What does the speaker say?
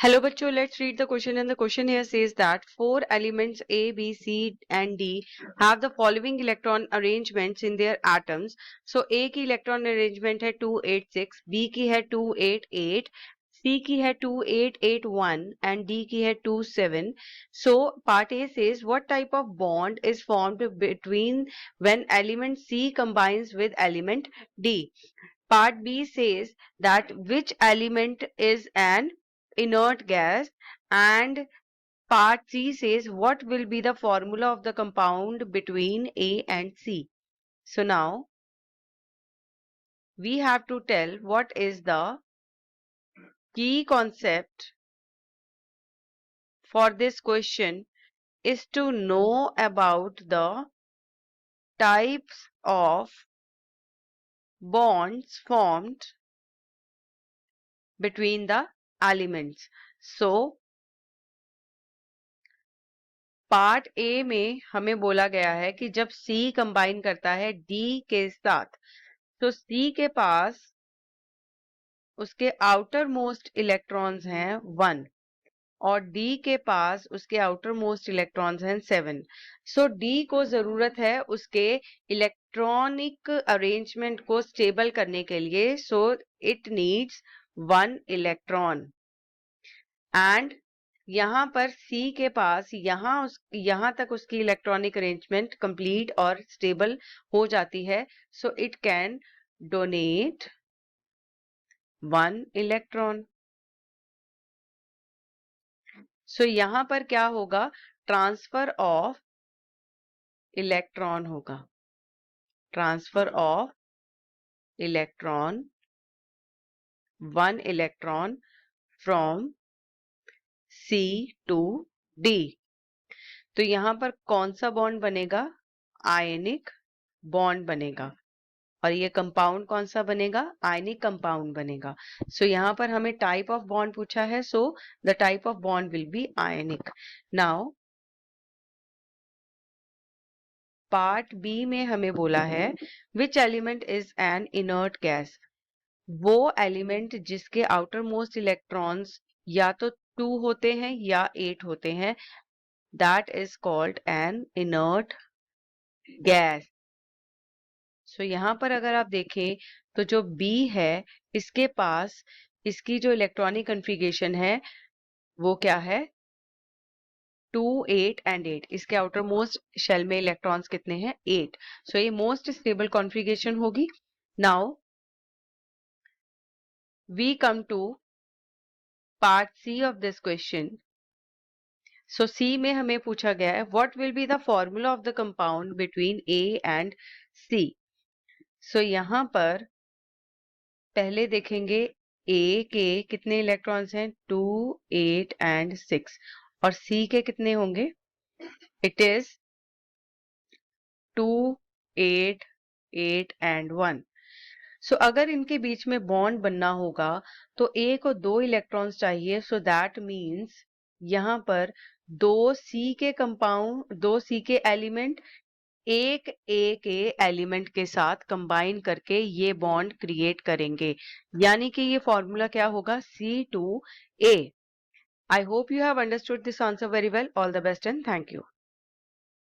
Hello बच्चों, let's read the question, and the question here says that four elements A, B, C and D have the following electron arrangements in their atoms. So A की electron arrangement है 286, B की है 288, C की है 2881 and D की है 27. So part A says what type of bond is formed between when element C combines with element D. Part B says that which element is an inert gas, and part C says what will be the formula of the compound between A and C. So now we have to tell what is the key concept for this question is to know about the types of bonds formed between the elements. So part A में हमें बोला गया है कि जब सी combine करता है D के साथ, तो सी के पास उसके आउटर मोस्ट इलेक्ट्रॉन्स हैं 1 और डी के पास उसके आउटर मोस्ट इलेक्ट्रॉन्स हैं 7. सो डी को जरूरत है उसके इलेक्ट्रॉनिक अरेंजमेंट को स्टेबल करने के लिए. So it needs 1 electron. And यहाँ पर C के पास यहाँ तक उसकी इलेक्ट्रॉनिक अरेंजमेंट कंप्लीट और स्टेबल हो जाती है. So it can donate 1 electron. So यहाँ पर क्या होगा? ट्रांसफर ऑफ इलेक्ट्रॉन होगा. Transfer of electron, 1 electron from C to D. तो यहाँ पर कौन सा बॉन्ड बनेगा? आयनिक बॉन्ड बनेगा. और ये कंपाउंड कौन सा बनेगा? आयनिक कंपाउंड बनेगा. सो यहाँ पर हमें टाइप ऑफ बॉन्ड पूछा है. So the type of bond will be ionic. Now part B में हमें बोला है which element is an inert gas. वो एलिमेंट जिसके आउटर मोस्ट इलेक्ट्रॉन्स या तो 2 होते हैं या 8 होते हैं, that is called an inert gas. So यहाँ पर अगर आप देखें तो जो B है इसके पास इसकी जो इलेक्ट्रॉनिक कॉन्फ़िगरेशन है वो क्या है? 2, 8 एंड 8. इसके आउटर मोस्ट शेल में इलेक्ट्रॉन्स कितने हैं? 8. सो ये मोस्ट स्टेबल कॉन्फ़िगरेशन होगी. Now we come to part C of this question. So C में हमें पूछा गया है what will be the formula of the compound between A and C. सो यहाँ पर पहले देखेंगे A के कितने इलेक्ट्रॉन्स हैं? 2, 8 एंड 6. और C के कितने होंगे? It is 2, 8, 8 and 1. सो अगर इनके बीच में बॉन्ड बनना होगा तो A को 2 इलेक्ट्रॉन्स चाहिए. सो दैट मीन्स यहाँ पर 2C के एलिमेंट एक A के एलिमेंट के साथ कंबाइन करके ये बॉन्ड क्रिएट करेंगे. यानी कि ये फॉर्मूला क्या होगा? C2A. I hope you have understood this answer very well. All the best and thank you.